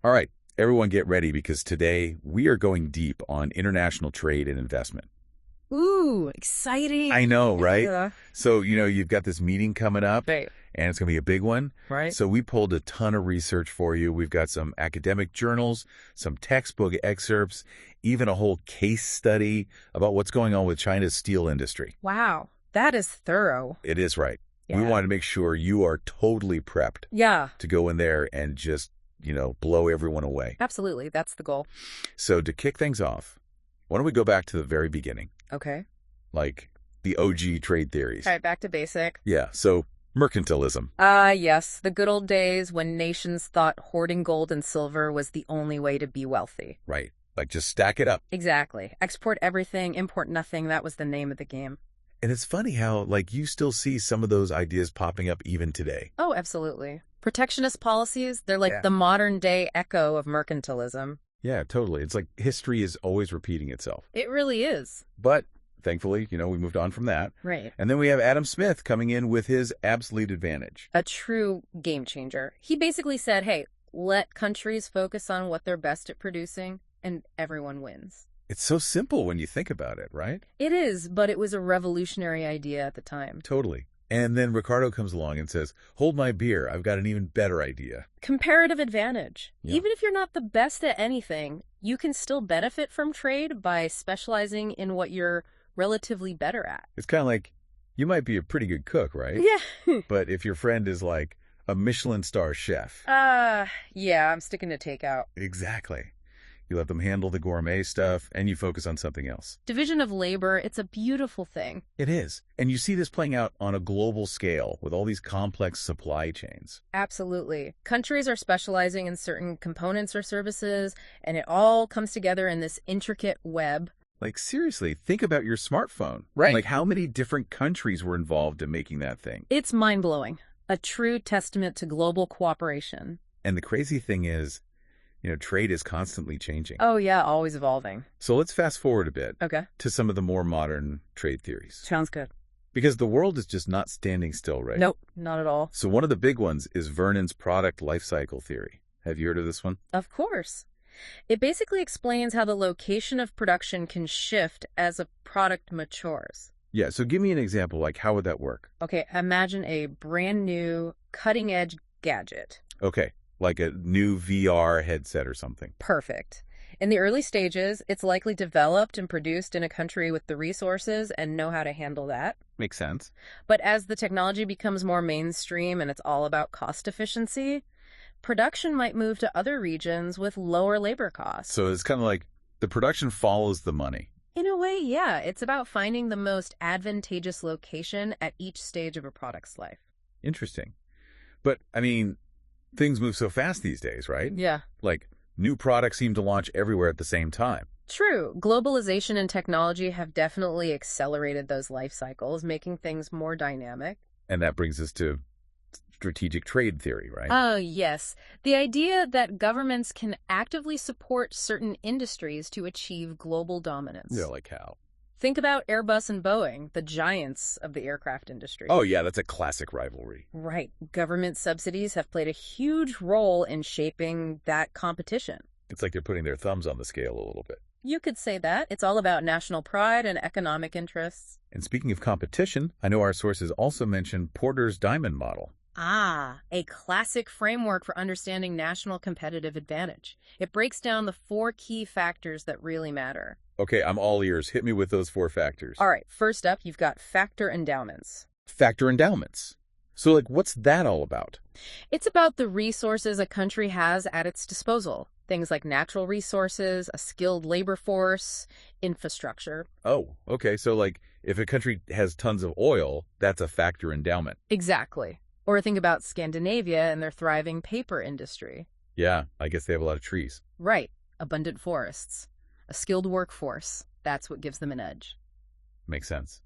All right, everyone get ready because today we are going deep on international trade and investment. Ooh, exciting. I know, right? Yeah. So, you've got this meeting coming up Right. and it's going to be a big one. Right. So we pulled a ton of research for you. We've got some academic journals, some textbook excerpts, even a whole case study about what's going on with China's steel industry. Wow. That is thorough. It is right. We Yeah. wanted to make sure you are totally prepped Yeah, to go in there and just, blow everyone away. absolutely. That's the goal. So to kick things off, why don't we go back to the very beginning, Okay. like the OG trade theories? All right, back to basic. Yeah, so mercantilism, Yes, the good old days when nations thought hoarding gold and silver was the only way to be wealthy. right? Like just stack it up. Exactly. Export everything, import nothing. That was the name of the game. And it's funny how, you still see some of those ideas popping up even today. Oh, absolutely. Protectionist policies, they're like Yeah. the modern day echo of mercantilism. Yeah, totally. It's like history is always repeating itself. It really is. But thankfully, we moved on from that. Right. And then we have Adam Smith coming in with his absolute advantage. A true game changer. He basically said, hey, let countries focus on what they're best at producing, and everyone wins. It's so simple when you think about it, right? It is, but it was a revolutionary idea at the time. Totally. And then Ricardo comes along and says, hold my beer. I've got an even better idea. Comparative advantage. Yeah. Even if you're not the best at anything, you can still benefit from trade by specializing in what you're relatively better at. It's kind of like you might be a pretty good cook, right? Yeah. But if your friend is like a Michelin star chef, Yeah, I'm sticking to takeout. exactly. You let them handle the gourmet stuff and you focus on something else. Division of labor, it's a beautiful thing. It is. And you see this playing out on a global scale with all these complex supply chains. Absolutely. Countries are specializing in certain components or services, and it all comes together in this intricate web. Like, seriously, think about your smartphone. Right. Like, how many different countries were involved in making that thing? It's mind-blowing. A true testament to global cooperation. And the crazy thing is, trade is constantly changing. Oh, yeah, always evolving. So let's fast forward a bit Okay. to some of the more modern trade theories. Sounds good. Because the world is just not standing still, right? Nope, not at all. So one of the big ones is Vernon's product life cycle theory. Have you heard of this one? Of course. It basically explains how the location of production can shift as a product matures. Yeah, so give me an example, like how would that work? Okay, imagine a brand new cutting-edge gadget. Okay, like a new VR headset or something. Perfect. In the early stages, it's likely developed and produced in a country with the resources and know how to handle that. Makes sense. But as the technology becomes more mainstream and it's all about cost efficiency, production might move to other regions with lower labor costs. So it's kind of like the production follows the money. In a way, yeah, it's about finding the most advantageous location at each stage of a product's life. Interesting. But, things move so fast these days, right? Yeah. Like, new products seem to launch everywhere at the same time. True. Globalization and technology have definitely accelerated those life cycles, making things more dynamic. And that brings us to strategic trade theory, right? Oh, yes. The idea that governments can actively support certain industries to achieve global dominance. Yeah, like how? Think about Airbus and Boeing, the giants of the aircraft industry. Oh, yeah, that's a classic rivalry. Right. Government subsidies have played a huge role in shaping that competition. It's like they're putting their thumbs on the scale a little bit. You could say that. It's all about national pride and economic interests. And speaking of competition, I know our sources also mention Porter's diamond model. A classic framework for understanding national competitive advantage. It breaks down the 4 key factors that really matter. Okay, I'm all ears. Hit me with those 4 factors. All right, first up, you've got factor endowments. Factor endowments. So, what's that all about? It's about the resources a country has at its disposal. Things like natural resources, a skilled labor force, infrastructure. Oh, okay. So, if a country has tons of oil, that's a factor endowment. Exactly. Or think about Scandinavia and their thriving paper industry. Yeah, I guess they have a lot of trees. Right. Abundant forests. A skilled workforce. That's what gives them an edge. Makes sense.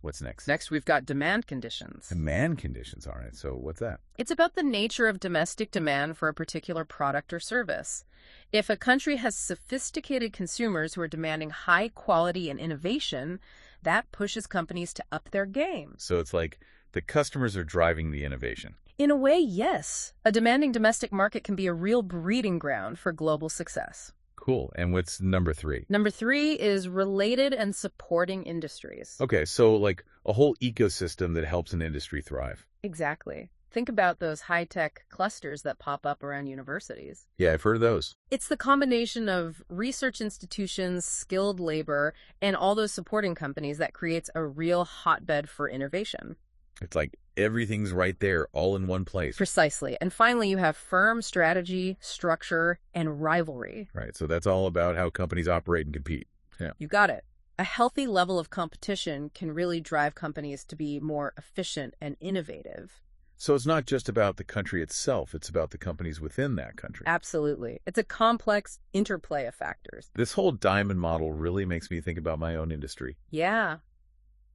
What's next? Next, we've got demand conditions. Demand conditions, all right. So what's that? It's about the nature of domestic demand for a particular product or service. If a country has sophisticated consumers who are demanding high quality and innovation, that pushes companies to up their game. So it's like the customers are driving the innovation. In a way, yes. A demanding domestic market can be a real breeding ground for global success. Cool. And what's number 3? Number 3 is related and supporting industries. Okay, so like a whole ecosystem that helps an industry thrive. Exactly. Think about those high-tech clusters that pop up around universities. Yeah, I've heard of those. It's the combination of research institutions, skilled labor, and all those supporting companies that creates a real hotbed for innovation. It's like everything's right there, all in one place. Precisely. And finally, you have firm strategy, structure, and rivalry. Right, so that's all about how companies operate and compete. Yeah. You got it. A healthy level of competition can really drive companies to be more efficient and innovative. So it's not just about the country itself, it's about the companies within that country. Absolutely. It's a complex interplay of factors. This whole diamond model really makes me think about my own industry. Yeah.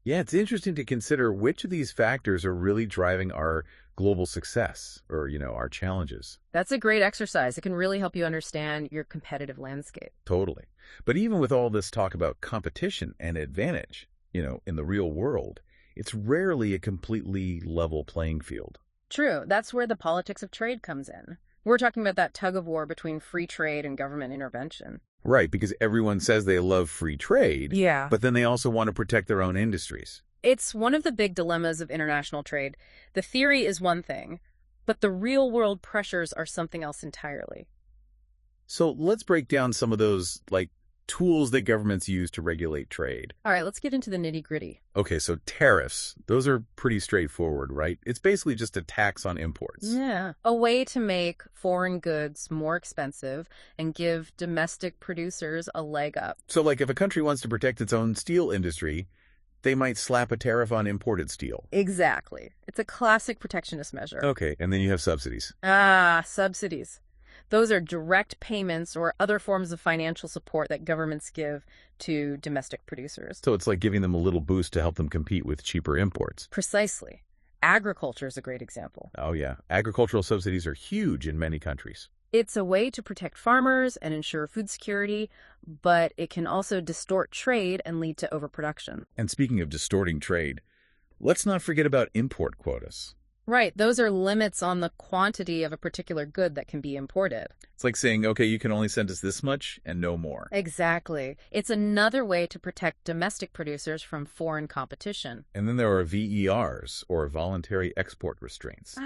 Yeah, it's interesting to consider which of these factors are really driving our global success or, our challenges. That's a great exercise. It can really help you understand your competitive landscape. Totally. But even with all this talk about competition and advantage, in the real world, it's rarely a completely level playing field. True. That's where the politics of trade comes in. We're talking about that tug of war between free trade and government intervention. Right, because everyone says they love free trade, Yeah. but then they also want to protect their own industries. It's one of the big dilemmas of international trade. The theory is one thing, but the real-world pressures are something else entirely. So let's break down some of those, tools that governments use to regulate trade. All right, let's get into the nitty-gritty. Okay, so tariffs, those are pretty straightforward, right? It's basically just a tax on imports. Yeah. A way to make foreign goods more expensive and give domestic producers a leg up. So, if a country wants to protect its own steel industry, they might slap a tariff on imported steel. Exactly. It's a classic protectionist measure. Okay, and then you have subsidies. Subsidies. Those are direct payments or other forms of financial support that governments give to domestic producers. So it's like giving them a little boost to help them compete with cheaper imports. Precisely. Agriculture is a great example. Oh, yeah. Agricultural subsidies are huge in many countries. It's a way to protect farmers and ensure food security, but it can also distort trade and lead to overproduction. And speaking of distorting trade, let's not forget about import quotas. Right. Those are limits on the quantity of a particular good that can be imported. It's like saying, okay, you can only send us this much and no more. Exactly. It's another way to protect domestic producers from foreign competition. And then there are VERs, or voluntary export restraints.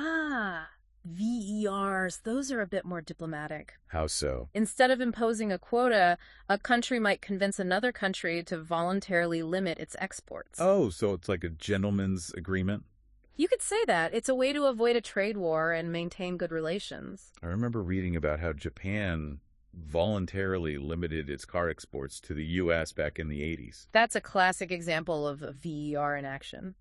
VERs. Those are a bit more diplomatic. How so? Instead of imposing a quota, a country might convince another country to voluntarily limit its exports. Oh, so it's like a gentleman's agreement? You could say that. It's a way to avoid a trade war and maintain good relations. I remember reading about how Japan voluntarily limited its car exports to the U.S. back in the 80s. That's a classic example of a VER in action.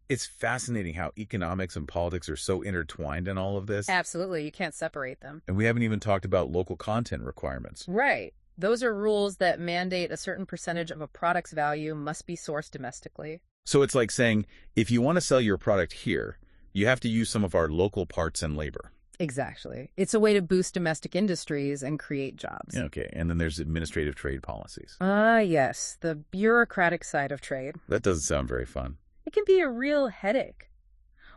It's fascinating how economics and politics are so intertwined in all of this. Absolutely. You can't separate them. And we haven't even talked about local content requirements. Right. Those are rules that mandate a certain percentage of a product's value must be sourced domestically. So it's like saying, if you want to sell your product here, you have to use some of our local parts and labor. Exactly. It's a way to boost domestic industries and create jobs. Okay, and then there's administrative trade policies. Yes, the bureaucratic side of trade. That doesn't sound very fun. It can be a real headache.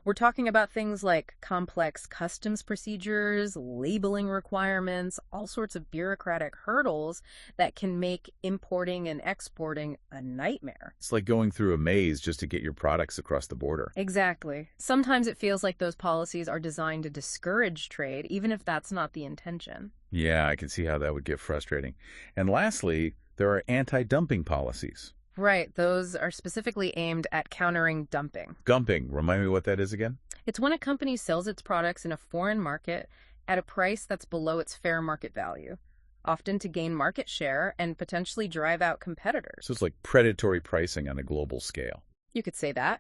We're talking about things like complex customs procedures, labeling requirements, all sorts of bureaucratic hurdles that can make importing and exporting a nightmare. It's like going through a maze just to get your products across the border. Exactly. Sometimes it feels like those policies are designed to discourage trade, even if that's not the intention. Yeah, I can see how that would get frustrating. And lastly, there are anti-dumping policies. Right. Those are specifically aimed at countering dumping. Dumping, remind me what that is again? It's when a company sells its products in a foreign market at a price that's below its fair market value, often to gain market share and potentially drive out competitors. So it's like predatory pricing on a global scale. You could say that.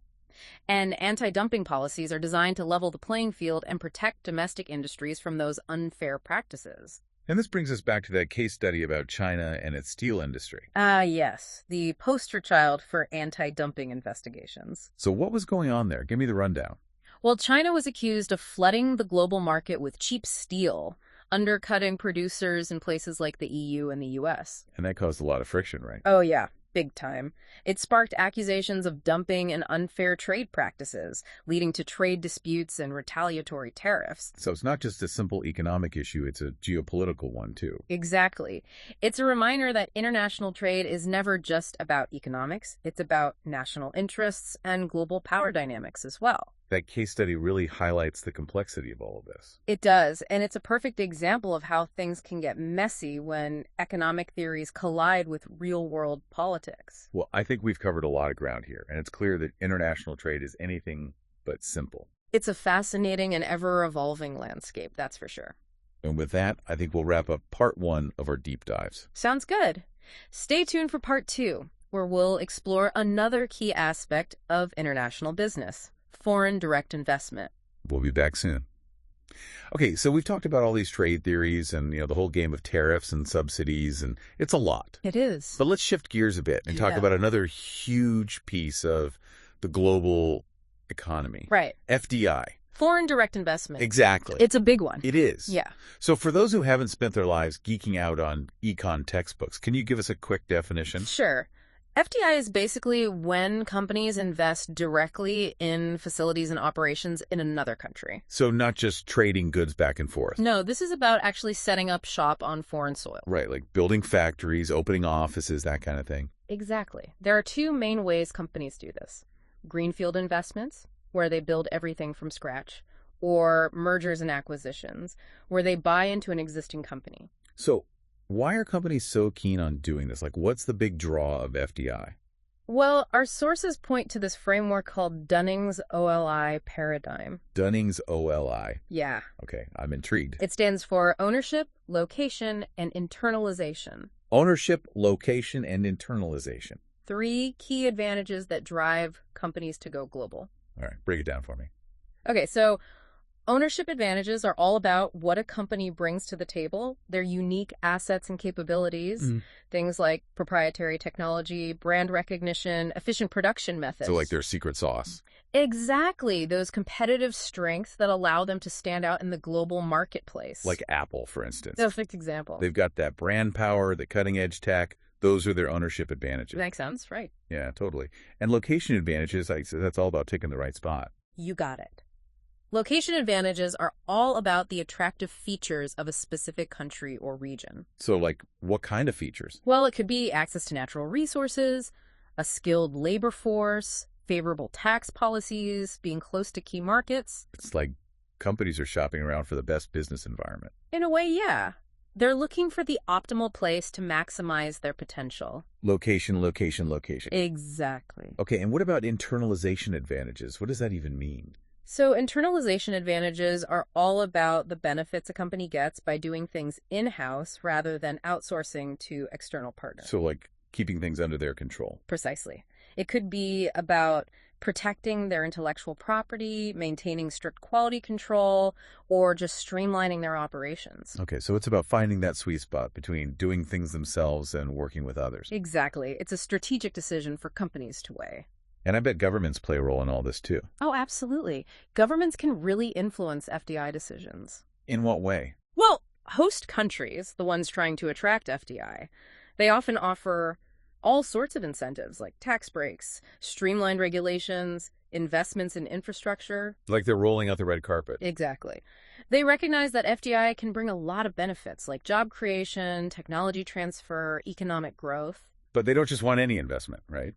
And anti-dumping policies are designed to level the playing field and protect domestic industries from those unfair practices. And this brings us back to that case study about China and its steel industry. Yes, the poster child for anti-dumping investigations. So what was going on there? Give me the rundown. Well, China was accused of flooding the global market with cheap steel, undercutting producers in places like the EU and the US. And that caused a lot of friction, right? Oh, yeah. Big time. It sparked accusations of dumping and unfair trade practices, leading to trade disputes and retaliatory tariffs. So it's not just a simple economic issue, it's a geopolitical one, too. Exactly. It's a reminder that international trade is never just about economics. It's about national interests and global power dynamics as well. That case study really highlights the complexity of all of this. It does, and it's a perfect example of how things can get messy when economic theories collide with real-world politics. Well, I think we've covered a lot of ground here, and it's clear that international trade is anything but simple. It's a fascinating and ever-evolving landscape, that's for sure. And with that, I think we'll wrap up part 1 of our deep dives. Sounds good. Stay tuned for part 2, where we'll explore another key aspect of international business: foreign direct investment. We'll be back soon. Okay, so we've talked about all these trade theories and, the whole game of tariffs and subsidies, and it's a lot. It is. But let's shift gears a bit and talk about another huge piece of the global economy. Right. FDI. Foreign direct investment. Exactly. It's a big one. It is. Yeah. So for those who haven't spent their lives geeking out on econ textbooks, can you give us a quick definition? Sure. FDI is basically when companies invest directly in facilities and operations in another country. So not just trading goods back and forth. No, this is about actually setting up shop on foreign soil. Right, like building factories, opening offices, that kind of thing. Exactly. There are two main ways companies do this: greenfield investments, where they build everything from scratch, or mergers and acquisitions, where they buy into an existing company. So why are companies so keen on doing this? Like, what's the big draw of FDI? Well, our sources point to this framework called Dunning's OLI paradigm. Dunning's OLI. Yeah. Okay, I'm intrigued. It stands for ownership, location, and internalization. Ownership, location, and internalization. 3 key advantages that drive companies to go global. All right, break it down for me. Okay, so ownership advantages are all about what a company brings to the table, their unique assets and capabilities, things like proprietary technology, brand recognition, efficient production methods. So like their secret sauce. Exactly, those competitive strengths that allow them to stand out in the global marketplace. Like Apple, for instance. Perfect example. They've got that brand power, the cutting-edge tech. Those are their ownership advantages. Makes sense, right? Yeah, totally. And location advantages, that's all about taking the right spot. You got it. Location advantages are all about the attractive features of a specific country or region. So, like, what kind of features? Well, it could be access to natural resources, a skilled labor force, favorable tax policies, being close to key markets. It's like companies are shopping around for the best business environment. In a way, yeah. They're looking for the optimal place to maximize their potential. Location, location, location. Exactly. Okay, and what about internalization advantages? What does that even mean? So internalization advantages are all about the benefits a company gets by doing things in-house rather than outsourcing to external partners. So like keeping things under their control. Precisely. It could be about protecting their intellectual property, maintaining strict quality control, or just streamlining their operations. Okay, so it's about finding that sweet spot between doing things themselves and working with others. Exactly. It's a strategic decision for companies to weigh. And I bet governments play a role in all this too. Oh, absolutely. Governments can really influence FDI decisions. In what way? Well, host countries, the ones trying to attract FDI, they often offer all sorts of incentives like tax breaks, streamlined regulations, investments in infrastructure. Like they're rolling out the red carpet. Exactly. They recognize that FDI can bring a lot of benefits like job creation, technology transfer, economic growth. But they don't just want any investment, right?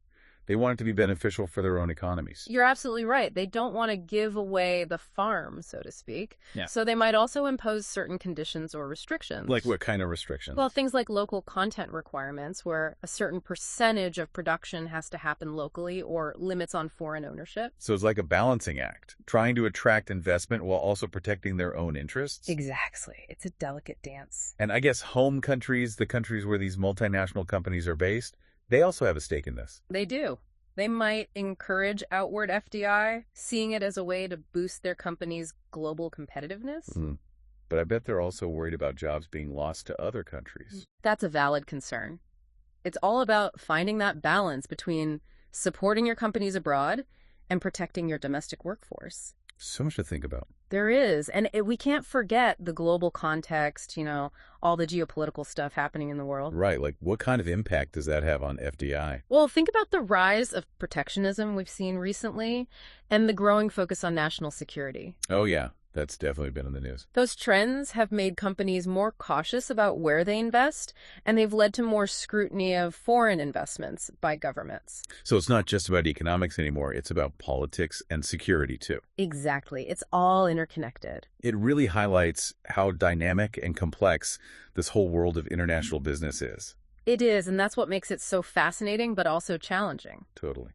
They want it to be beneficial for their own economies. You're absolutely right. They don't want to give away the farm, so to speak. Yeah. So they might also impose certain conditions or restrictions. Like what kind of restrictions? Well, things like local content requirements, where a certain percentage of production has to happen locally, or limits on foreign ownership. So it's like a balancing act, trying to attract investment while also protecting their own interests. Exactly. It's a delicate dance. And I guess home countries, the countries where these multinational companies are based, they also have a stake in this. They do. They might encourage outward FDI, seeing it as a way to boost their company's global competitiveness. But I bet they're also worried about jobs being lost to other countries. That's a valid concern. It's all about finding that balance between supporting your companies abroad and protecting your domestic workforce. So much to think about. There is. And we can't forget the global context, all the geopolitical stuff happening in the world. Right, like what kind of impact does that have on FDI? Well, think about the rise of protectionism we've seen recently and the growing focus on national security. Oh, yeah, that's definitely been in the news. Those trends have made companies more cautious about where they invest, and they've led to more scrutiny of foreign investments by governments. So it's not just about economics anymore. It's about politics and security, too. Exactly. It's all interconnected. It really highlights how dynamic and complex this whole world of international business is. It is, and that's what makes it so fascinating, but also challenging. Totally.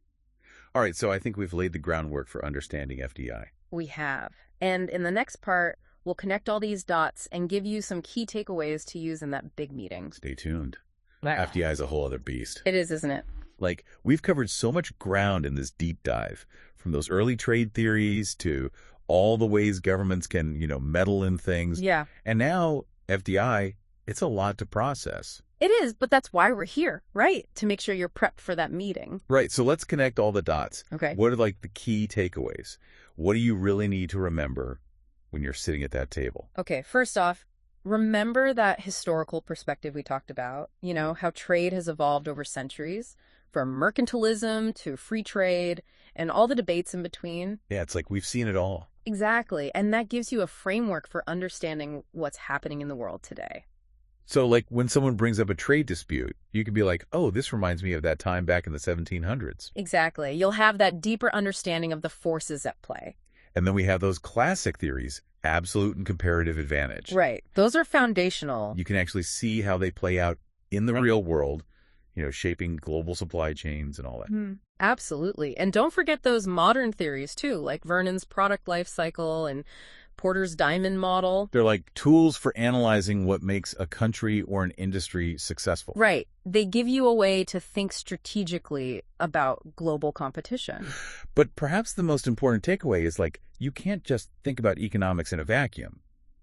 All right, so I think we've laid the groundwork for understanding FDI. We have. And in the next part, we'll connect all these dots and give you some key takeaways to use in that big meeting. Stay tuned. FDI is a whole other beast. It is, isn't it? Like, we've covered so much ground in this deep dive, from those early trade theories to all the ways governments can, meddle in things. Yeah. And now, FDI, it's a lot to process. It is, but that's why we're here, right? To make sure you're prepped for that meeting. Right, so let's connect all the dots. Okay. What are, the key takeaways? What do you really need to remember when you're sitting at that table? Okay, first off, remember that historical perspective we talked about, how trade has evolved over centuries, from mercantilism to free trade and all the debates in between. Yeah, it's like we've seen it all. Exactly, and that gives you a framework for understanding what's happening in the world today. So, when someone brings up a trade dispute, you can be like, oh, this reminds me of that time back in the 1700s. Exactly. You'll have that deeper understanding of the forces at play. And then we have those classic theories, absolute and comparative advantage. Right. Those are foundational. You can actually see how they play out in the real world, shaping global supply chains and all that. Absolutely. And don't forget those modern theories, too, like Vernon's product life cycle and Porter's diamond model. They're like tools for analyzing what makes a country or an industry successful. Right. They give you a way to think strategically about global competition. But perhaps the most important takeaway is you can't just think about economics in a vacuum.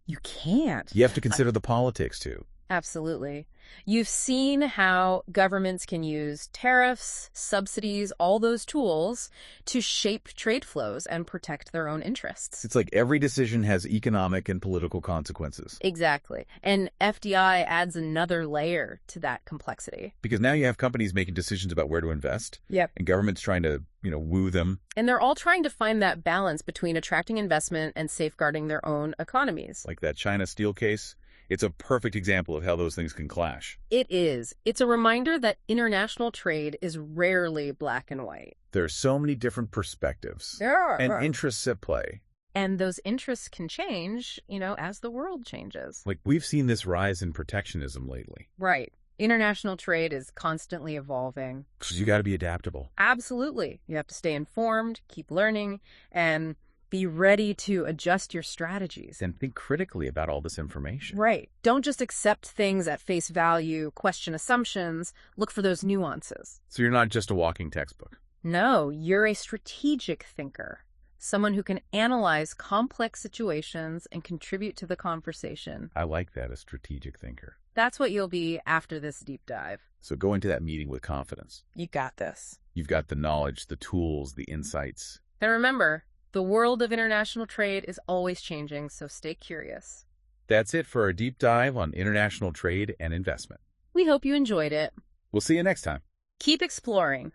You can't. You have to consider the politics, too. Absolutely. You've seen how governments can use tariffs, subsidies, all those tools to shape trade flows and protect their own interests. It's like every decision has economic and political consequences. Exactly. And FDI adds another layer to that complexity. Because now you have companies making decisions about where to invest. Yep. And governments trying to, woo them. And they're all trying to find that balance between attracting investment and safeguarding their own economies. Like that China steel case. It's a perfect example of how those things can clash. It is. It's a reminder that international trade is rarely black and white. There are so many different perspectives. There are. And interests at play. And those interests can change, as the world changes. We've seen this rise in protectionism lately. Right. International trade is constantly evolving. Because you got to be adaptable. Absolutely. You have to stay informed, keep learning, and be ready to adjust your strategies. And think critically about all this information. Right. Don't just accept things at face value, question assumptions, look for those nuances. So you're not just a walking textbook. No, you're a strategic thinker. Someone who can analyze complex situations and contribute to the conversation. I like that, a strategic thinker. That's what you'll be after this deep dive. So go into that meeting with confidence. You got this. You've got the knowledge, the tools, the insights. And remember, the world of international trade is always changing, so stay curious. That's it for our deep dive on international trade and investment. We hope you enjoyed it. We'll see you next time. Keep exploring.